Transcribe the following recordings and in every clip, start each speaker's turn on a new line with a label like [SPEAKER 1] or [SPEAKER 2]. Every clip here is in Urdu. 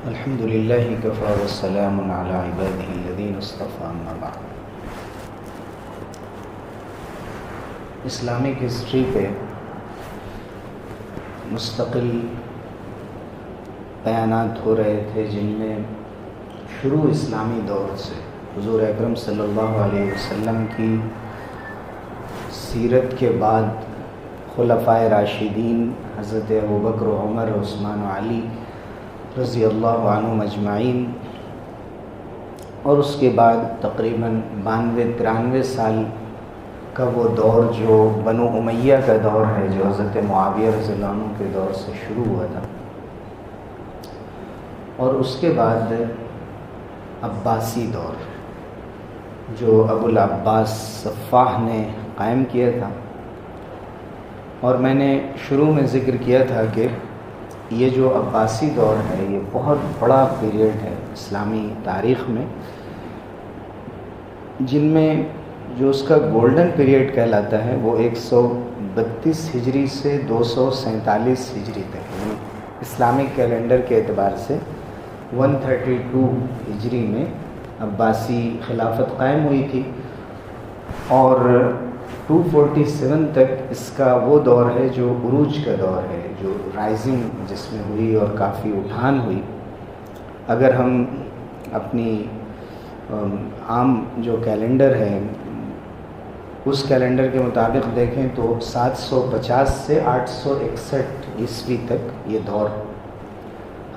[SPEAKER 1] الحمد للہ کفی والسلام علی عبادہ الذین اصطفی اما بعد۔ اسلامک ہسٹری پہ مستقل بیانات ہو رہے تھے، جن میں شروع اسلامی دور سے حضور اکرم صلی اللہ علیہ وسلم کی سیرت کے بعد خلفائے راشدین حضرت ابوبکر و عمر و عثمان و علی رضی اللہ عنہم اجمعین، اور اس کے بعد تقریباً 92-93 سال کا وہ دور جو بنو امیہ کا دور ہے، جو حضرت معاویہ رضی اللہ عنہ کے دور سے شروع ہوا تھا، اور اس کے بعد عباسی دور جو ابو العباس صفاح نے قائم کیا تھا۔ اور میں نے شروع میں ذکر کیا تھا کہ یہ جو عباسی دور ہے یہ بہت بڑا پیریڈ ہے اسلامی تاریخ میں، جن میں جو اس کا گولڈن پیریڈ کہلاتا ہے وہ 132 ہجری سے 247 ہجری تک، یعنی اسلامک کیلنڈر کے اعتبار سے 132 ہجری میں عباسی خلافت قائم ہوئی تھی، اور 247 تک اس کا وہ دور ہے جو عروج کا دور ہے، جو رائزنگ جس میں ہوئی اور کافی اٹھان ہوئی۔ اگر ہم اپنی عام جو کیلنڈر ہے اس کیلنڈر کے مطابق دیکھیں تو 750 سے 861 عیسوی تک یہ دور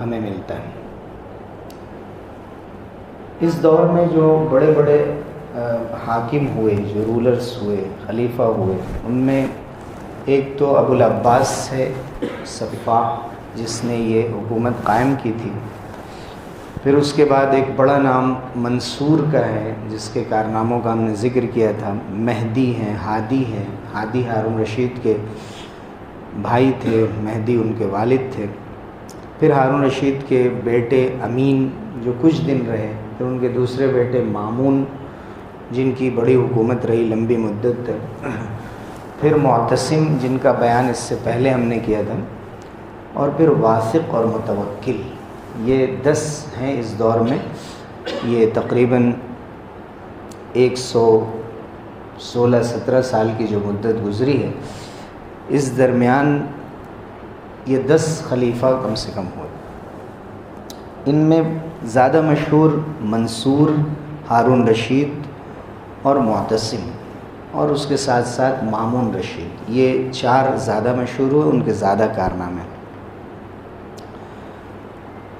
[SPEAKER 1] ہمیں ملتا ہے۔ اس دور میں جو بڑے بڑے حاکم ہوئے، جو رولرز ہوئے، خلیفہ ہوئے، ان میں ایک تو ابو العباس ہے صفاح، جس نے یہ حکومت قائم کی تھی۔ پھر اس کے بعد ایک بڑا نام منصور کا ہے، جس کے کارناموں کا ہم نے ذکر کیا تھا۔ مہدی ہیں، ہادی ہیں، ہادی ہارون رشید کے بھائی تھے، مہدی ان کے والد تھے۔ پھر ہارون رشید کے بیٹے امین جو کچھ دن رہے، پھر ان کے دوسرے بیٹے مامون جن کی بڑی حکومت رہی لمبی مدت تک، پھر معتصم جن کا بیان اس سے پہلے ہم نے کیا تھا، اور پھر واثق اور متوکل، یہ 10 ہیں اس دور میں۔ یہ تقریباً 116-17 سال کی جو مدت گزری ہے، اس درمیان یہ 10 خلیفہ کم سے کم ہوئے۔ ان میں زیادہ مشہور منصور، ہارون رشید اور معتصم، اور اس کے ساتھ ساتھ مامون رشید، یہ 4 زیادہ مشہور ہوئے، ان کے زیادہ کارنامے۔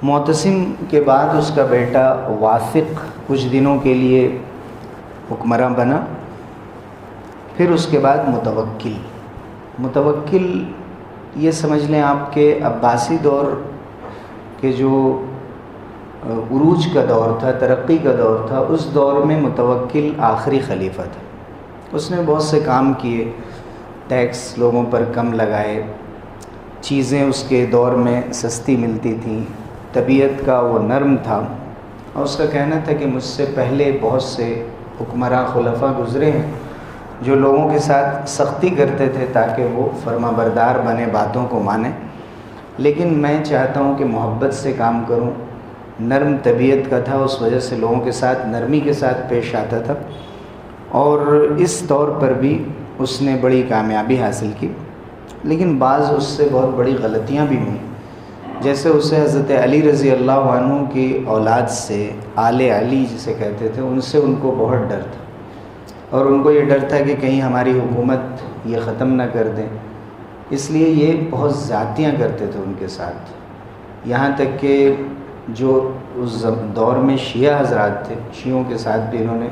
[SPEAKER 1] معتصم کے بعد اس کا بیٹا واثق کچھ دنوں کے لیے حکمراں بنا۔ پھر اس کے بعد متوکل یہ سمجھ لیں آپ کہ عباسی دور کے جو عروج کا دور تھا، ترقی کا دور تھا، اس دور میں متوکل آخری خلیفہ تھا۔ اس نے بہت سے کام کیے، ٹیکس لوگوں پر کم لگائے، چیزیں اس کے دور میں سستی ملتی تھیں، طبیعت کا وہ نرم تھا، اور اس کا کہنا تھا کہ مجھ سے پہلے بہت سے حکمراں خلفاء گزرے ہیں جو لوگوں کے ساتھ سختی کرتے تھے تاکہ وہ فرما بردار بنے، باتوں کو مانیں، لیکن میں چاہتا ہوں کہ محبت سے کام کروں۔ نرم طبیعت کا تھا، اس وجہ سے لوگوں کے ساتھ نرمی کے ساتھ پیش آتا تھا، اور اس طور پر بھی اس نے بڑی کامیابی حاصل کی۔ لیکن بعض اس سے بہت بڑی غلطیاں بھی ہوئیں، جیسے اسے حضرت علی رضی اللہ عنہ کی اولاد سے، آل علی جسے کہتے تھے، ان سے ان کو بہت ڈر تھا، اور ان کو یہ ڈر تھا کہ کہیں ہماری حکومت یہ ختم نہ کر دیں، اس لیے یہ بہت زیادتیاں کرتے تھے ان کے ساتھ۔ یہاں تک کہ جو اس دور میں شیعہ حضرات تھے، شیعوں کے ساتھ بھی انہوں نے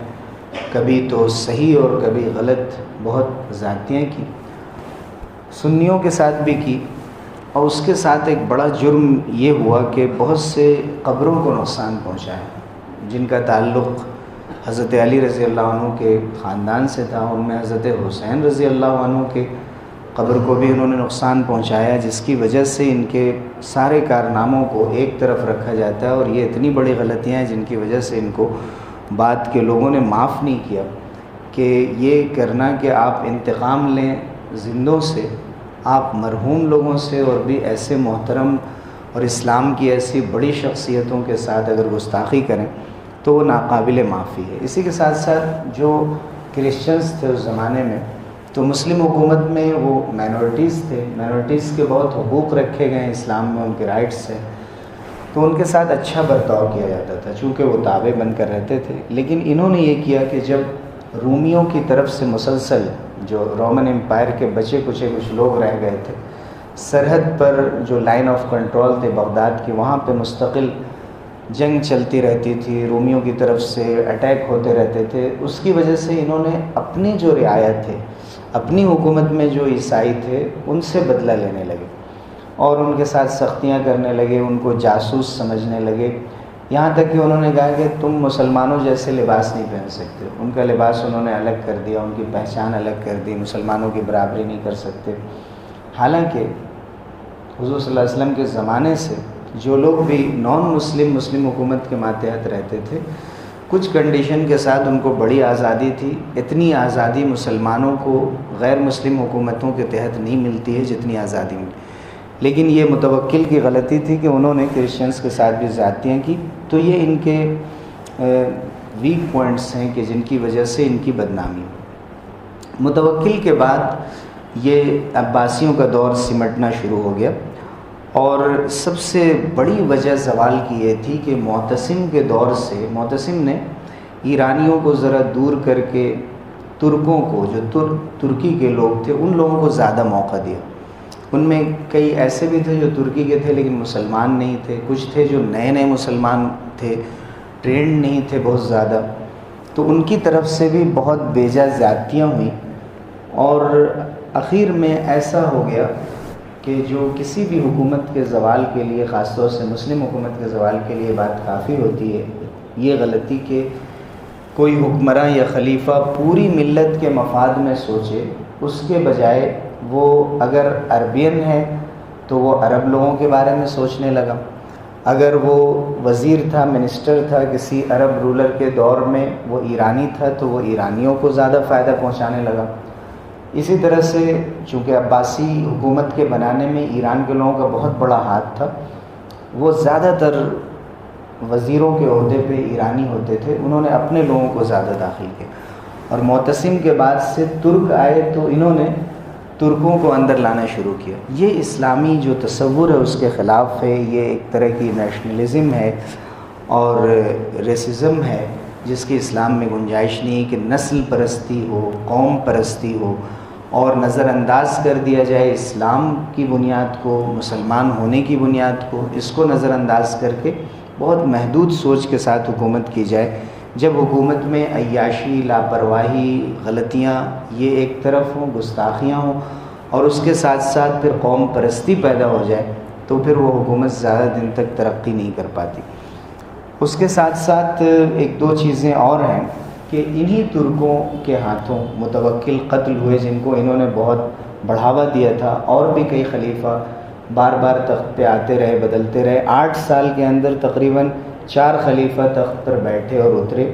[SPEAKER 1] کبھی تو صحیح اور کبھی غلط بہت زیادتیاں کی، سنیوں کے ساتھ بھی کی، اور اس کے ساتھ ایک بڑا جرم یہ ہوا کہ بہت سے قبروں کو نقصان پہنچایا، جن کا تعلق حضرت علی رضی اللہ عنہ کے خاندان سے تھا۔ ان میں حضرت حسین رضی اللہ عنہ کے قبر کو بھی انہوں نے نقصان پہنچایا، جس کی وجہ سے ان کے سارے کارناموں کو ایک طرف رکھا جاتا ہے، اور یہ اتنی بڑی غلطیاں ہیں جن کی وجہ سے ان کو بعد کے لوگوں نے معاف نہیں کیا، کہ یہ کرنا کہ آپ انتقام لیں زندوں سے، آپ مرحوم لوگوں سے اور بھی ایسے محترم اور اسلام کی ایسی بڑی شخصیتوں کے ساتھ اگر گستاخی کریں تو وہ ناقابل معافی ہے۔ اسی کے ساتھ ساتھ جو کرسچنز تھے اس زمانے میں، تو مسلم حکومت میں وہ مائنورٹیز تھے، مائنورٹیز کے بہت حقوق رکھے گئے ہیں اسلام میں، ان کے رائٹس ہیں، تو ان کے ساتھ اچھا برتاؤ کیا جاتا تھا چونکہ وہ تابع بن کر رہتے تھے۔ لیکن انہوں نے یہ کیا کہ جب رومیوں کی طرف سے مسلسل جو رومن امپائر کے بچے کچے کچھ لوگ رہ گئے تھے، سرحد پر جو لائن آف کنٹرول تھے بغداد کی، وہاں پہ مستقل جنگ چلتی رہتی تھی، رومیوں کی طرف سے اٹیک ہوتے رہتے تھے، اس کی وجہ سے انہوں نے اپنی جو رعایا تھے، اپنی حکومت میں جو عیسائی تھے ان سے بدلہ لینے لگے اور ان کے ساتھ سختیاں کرنے لگے، ان کو جاسوس سمجھنے لگے، یہاں تک کہ انہوں نے کہا کہ تم مسلمانوں جیسے لباس نہیں پہن سکتے۔ ان کا لباس انہوں نے الگ کر دیا، ان کی پہچان الگ کر دی، مسلمانوں کی برابری نہیں کر سکتے۔ حالانکہ حضور صلی اللہ علیہ وسلم کے زمانے سے جو لوگ بھی نان مسلم مسلم حکومت کے ماتحت رہتے تھے، کچھ کنڈیشن کے ساتھ ان کو بڑی آزادی تھی۔ اتنی آزادی مسلمانوں کو غیر مسلم حکومتوں کے تحت نہیں ملتی ہے جتنی آزادی ملی، لیکن یہ متوکل کی غلطی تھی کہ انہوں نے کرسچنس کے ساتھ بھی زیادتیاں کی۔ تو یہ ان کے ویک پوائنٹس ہیں کہ جن کی وجہ سے ان کی بدنامی ہوئی۔ متوکل کے بعد یہ عباسیوں کا دور سمٹنا شروع ہو گیا، اور سب سے بڑی وجہ زوال کی یہ تھی کہ معتصم کے دور سے معتصم نے ایرانیوں کو ذرا دور کر کے ترکوں کو، جو ترکی کے لوگ تھے، ان لوگوں کو زیادہ موقع دیا۔ ان میں کئی ایسے بھی تھے جو ترکی کے تھے لیکن مسلمان نہیں تھے، کچھ تھے جو نئے نئے مسلمان تھے، ٹرینڈ نہیں تھے بہت زیادہ، تو ان کی طرف سے بھی بہت بیجا زیادتیاں ہوئیں، اور اخیر میں ایسا ہو گیا کہ جو کسی بھی حکومت کے زوال کے لیے، خاص طور سے مسلم حکومت کے زوال کے لیے بات کافی ہوتی ہے، یہ غلطی کہ کوئی حکمراں یا خلیفہ پوری ملت کے مفاد میں سوچے، اس کے بجائے وہ اگر عربین ہے تو وہ عرب لوگوں کے بارے میں سوچنے لگا، اگر وہ وزیر تھا، منسٹر تھا کسی عرب رولر کے دور میں، وہ ایرانی تھا تو وہ ایرانیوں کو زیادہ فائدہ پہنچانے لگا۔ اسی طرح سے چونکہ عباسی حکومت کے بنانے میں ایران کے لوگوں کا بہت بڑا ہاتھ تھا، وہ زیادہ تر وزیروں کے عہدے پہ ایرانی ہوتے تھے، انہوں نے اپنے لوگوں کو زیادہ داخل کیا، اور معتصم کے بعد سے ترک آئے تو انہوں نے ترکوں کو اندر لانا شروع کیا۔ یہ اسلامی جو تصور ہے اس کے خلاف ہے، یہ ایک طرح کی نیشنلزم ہے اور ریسزم ہے جس کی اسلام میں گنجائش نہیں کہ نسل پرستی ہو، قوم پرستی ہو، اور نظر انداز کر دیا جائے اسلام کی بنیاد کو، مسلمان ہونے کی بنیاد کو، اس کو نظر انداز کر کے بہت محدود سوچ کے ساتھ حکومت کی جائے۔ جب حکومت میں عیاشی، لاپرواہی، غلطیاں یہ ایک طرف ہوں، گستاخیاں ہوں، اور اس کے ساتھ ساتھ پھر قوم پرستی پیدا ہو جائے تو پھر وہ حکومت زیادہ دن تک ترقی نہیں کر پاتی۔ اس کے ساتھ ساتھ ایک دو چیزیں اور ہیں کہ انہی ترکوں کے ہاتھوں متوکل قتل ہوئے، جن کو انہوں نے بہت بڑھاوا دیا تھا، اور بھی کئی خلیفہ بار بار تخت پہ آتے رہے، بدلتے رہے۔ 8 سال کے اندر تقریباً 4 خلیفہ تخت پر بیٹھے اور اترے،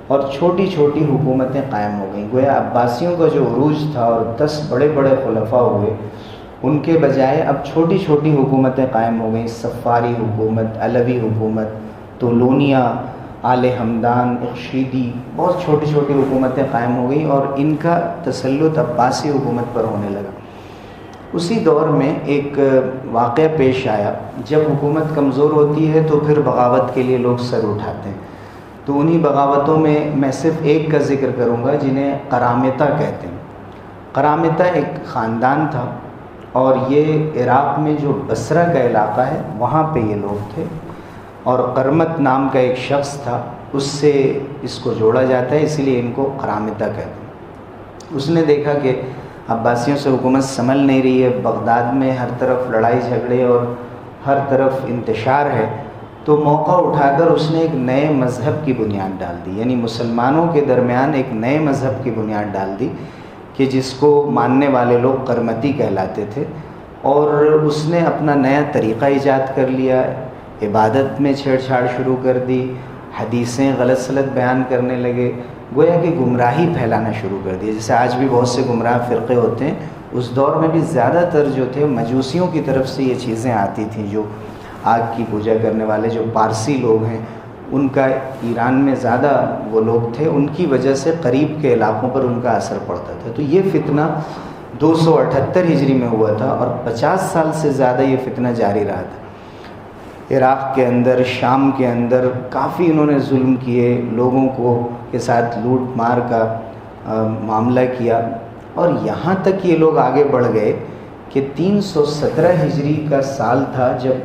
[SPEAKER 1] اور چھوٹی چھوٹی حکومتیں قائم ہو گئیں۔ گویا عباسیوں کا جو عروج تھا اور 10 بڑے بڑے خلفاء ہوئے، ان کے بجائے اب چھوٹی چھوٹی حکومتیں قائم ہو گئیں۔ صفاری حکومت، علوی حکومت، طولونیہ، آل ہمدان، اخشیدی، بہت چھوٹی چھوٹی حکومتیں قائم ہو گئیں، اور ان کا تسلط عباسی حکومت پر ہونے لگا۔ اسی دور میں ایک واقعہ پیش آیا، جب حکومت کمزور ہوتی ہے تو پھر بغاوت کے لیے لوگ سر اٹھاتے ہیں، تو انہی بغاوتوں میں صرف ایک کا ذکر کروں گا جنہیں قرامطہ کہتے ہیں۔ قرامطہ ایک خاندان تھا، اور یہ عراق میں جو بصرہ کا علاقہ ہے وہاں پہ یہ لوگ تھے، اور قرمت نام کا ایک شخص تھا، اس سے اس کو جوڑا جاتا ہے، اسی لیے ان کو قرامطہ کہتے ہیں۔ اس نے دیکھا کہ عباسیوں سے حکومت سنبھل نہیں رہی ہے، بغداد میں ہر طرف لڑائی جھگڑے اور ہر طرف انتشار ہے، تو موقع اٹھا کر اس نے ایک نئے مذہب کی بنیاد ڈال دی، یعنی مسلمانوں کے درمیان ایک نئے مذہب کی بنیاد ڈال دی کہ جس کو ماننے والے لوگ قرمتی کہلاتے تھے، اور اس نے اپنا نیا طریقہ ایجاد کر لیا، عبادت میں چھیڑ چھاڑ شروع کر دی، حدیثیں غلط سلط بیان کرنے لگے، گویا کہ گمراہی پھیلانا شروع کر دی۔ جیسے آج بھی بہت سے گمراہ فرقے ہوتے ہیں، اس دور میں بھی زیادہ تر جو تھے مجوسیوں کی طرف سے یہ چیزیں آتی تھیں جو آگ کی پوجا کرنے والے جو پارسی لوگ ہیں، ان کا ایران میں زیادہ وہ لوگ تھے، ان کی وجہ سے قریب کے علاقوں پر ان کا اثر پڑتا تھا۔ تو یہ فتنہ 278 ہجری میں ہوا تھا اور 50 سال سے زیادہ یہ فتنہ جاری رہا تھا۔ عراق کے اندر، شام کے اندر کافی انہوں نے ظلم کیے، لوگوں کو کے ساتھ لوٹ مار کا معاملہ کیا، اور یہاں تک یہ لوگ آگے بڑھ گئے کہ 317 ہجری کا سال تھا جب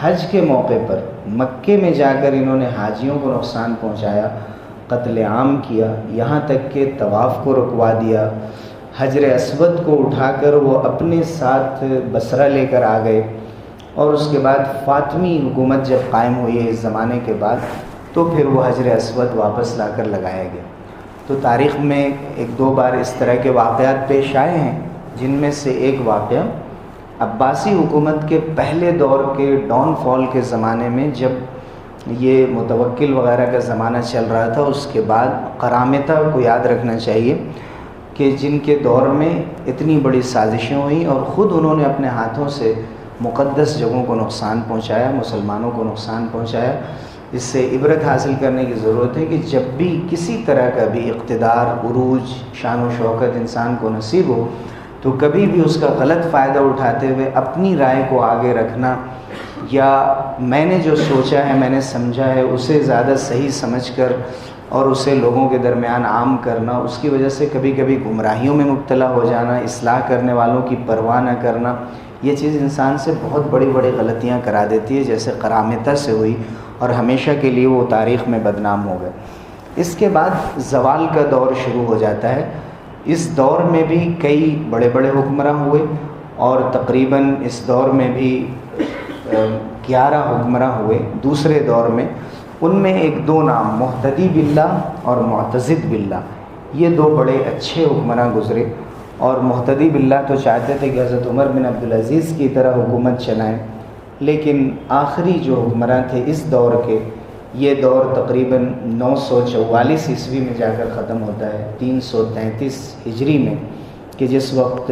[SPEAKER 1] حج کے موقع پر مکے میں جا کر انہوں نے حاجیوں کو نقصان پہنچایا، قتل عام کیا، یہاں تک کہ طواف کو رکوا دیا، حجر اسود کو اٹھا کر وہ اپنے ساتھ بصرہ لے کر آ گئے، اور اس کے بعد فاطمی حکومت جب قائم ہوئی ہے اس زمانے کے بعد، تو پھر وہ حجر اسود واپس لا کر لگایا گیا۔ تو تاریخ میں ایک دو بار اس طرح کے واقعات پیش آئے ہیں، جن میں سے ایک واقعہ عباسی حکومت کے پہلے دور کے ڈاؤن فال کے زمانے میں، جب یہ متوکل وغیرہ کا زمانہ چل رہا تھا، اس کے بعد قرامطہ کو یاد رکھنا چاہیے کہ جن کے دور میں اتنی بڑی سازشیں ہوئیں اور خود انہوں نے اپنے ہاتھوں سے مقدس جگہوں کو نقصان پہنچایا، مسلمانوں کو نقصان پہنچایا۔ اس سے عبرت حاصل کرنے کی ضرورت ہے کہ جب بھی کسی طرح کا بھی اقتدار، عروج، شان و شوکت انسان کو نصیب ہو، تو کبھی بھی اس کا غلط فائدہ اٹھاتے ہوئے اپنی رائے کو آگے رکھنا، یا میں نے جو سوچا ہے، میں نے سمجھا ہے، اسے زیادہ صحیح سمجھ کر اور اسے لوگوں کے درمیان عام کرنا، اس کی وجہ سے کبھی کبھی گمراہیوں میں مبتلا ہو جانا، اصلاح کرنے والوں کی پرواہ نہ کرنا، یہ چیز انسان سے بہت بڑی بڑی غلطیاں کرا دیتی ہے، جیسے قرامطہ سے ہوئی، اور ہمیشہ کے لیے وہ تاریخ میں بدنام ہو گئے۔ اس کے بعد زوال کا دور شروع ہو جاتا ہے۔ اس دور میں بھی کئی بڑے بڑے حکمراں ہوئے، اور تقریباً اس دور میں بھی 11 حکمراں ہوئے دوسرے دور میں۔ ان میں ایک دو نام، مہتدی باللہ اور معتضد باللہ، یہ دو بڑے اچھے حکمراں گزرے، اور مہتدی باللہ تو چاہتے تھے کہ حضرت عمر بن عبدالعزیز کی طرح حکومت چلائیں، لیکن آخری جو حکمراں تھے اس دور کے، یہ دور تقریباً 944 عیسوی میں جا کر ختم ہوتا ہے، 333 ہجری میں، کہ جس وقت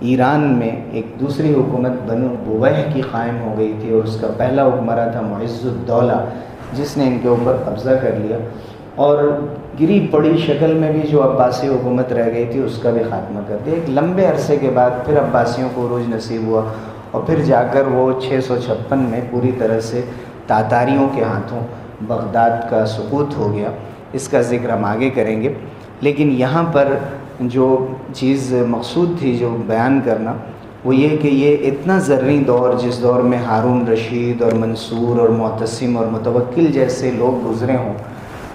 [SPEAKER 1] ایران میں ایک دوسری حکومت بنو بویہ کی قائم ہو گئی تھی، اور اس کا پہلا حکمراں تھا معز الدولہ، جس نے ان کے اوپر قبضہ کر لیا، اور گری پڑی شکل میں بھی جو عباسی حکومت رہ گئی تھی اس کا بھی خاتمہ کر دیا۔ ایک لمبے عرصے کے بعد پھر عباسیوں کو عروج نصیب ہوا، اور پھر جا کر وہ 656 میں پوری طرح سے تاتاریوں کے ہاتھوں بغداد کا سقوط ہو گیا۔ اس کا ذکر ہم آگے کریں گے، لیکن یہاں پر جو چیز مقصود تھی جو بیان کرنا، وہ یہ کہ یہ اتنا زرعی دور، جس دور میں ہارون رشید اور منصور اور معتصم اور متوکل جیسے لوگ گزرے ہوں،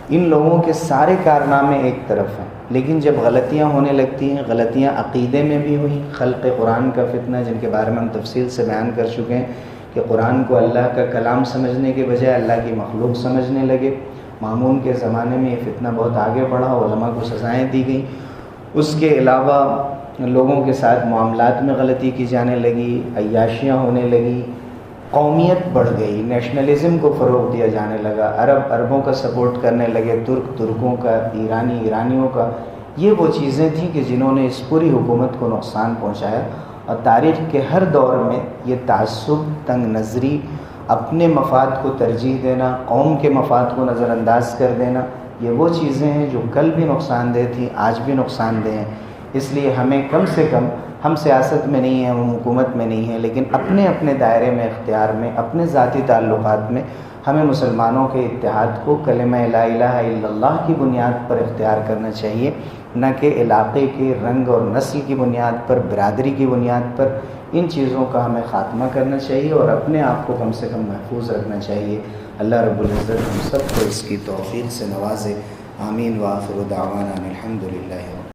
[SPEAKER 1] ان لوگوں کے سارے کارنامے ایک طرف ہیں، لیکن جب غلطیاں ہونے لگتی ہیں، غلطیاں عقیدے میں بھی ہوئیں، خلق قرآن کا فتنہ جن کے بارے میں ہم تفصیل سے بیان کر چکے ہیں کہ قرآن کو اللہ کا کلام سمجھنے کے بجائے اللہ کی مخلوق سمجھنے لگے۔ مامون کے زمانے میں یہ فتنہ بہت آگے بڑھا، علماء کو سزائیں دی گئیں۔ اس کے علاوہ لوگوں کے ساتھ معاملات میں غلطی کی جانے لگی، عیاشیاں ہونے لگی، قومیت بڑھ گئی، نیشنلزم کو فروغ دیا جانے لگا، عرب عربوں کا سپورٹ کرنے لگے، ترک ترکوں کا، ایرانی ایرانیوں کا۔ یہ وہ چیزیں تھیں کہ جنہوں نے اس پوری حکومت کو نقصان پہنچایا، اور تاریخ کے ہر دور میں یہ تعصب، تنگ نظری، اپنے مفاد کو ترجیح دینا، قوم کے مفاد کو نظر انداز کر دینا، یہ وہ چیزیں ہیں جو کل بھی نقصان دہ تھیں، آج بھی نقصان دہ ہیں۔ اس لیے ہمیں کم سے کم، ہم سیاست میں نہیں ہیں، ہم حکومت میں نہیں ہیں، لیکن اپنے اپنے دائرے میں، اختیار میں، اپنے ذاتی تعلقات میں ہمیں مسلمانوں کے اتحاد کو کلمہ لا الہ الا اللہ کی بنیاد پر اختیار کرنا چاہیے، نہ کہ علاقے کے رنگ اور نسل کی بنیاد پر، برادری کی بنیاد پر۔ ان چیزوں کا ہمیں خاتمہ کرنا چاہیے اور اپنے آپ کو کم سے کم محفوظ رکھنا چاہیے۔ اللہ رب العزت ہم سب کو اس کی توفیق سے نوازے۔ آمین۔ وآخر دعوانا الحمد للہ۔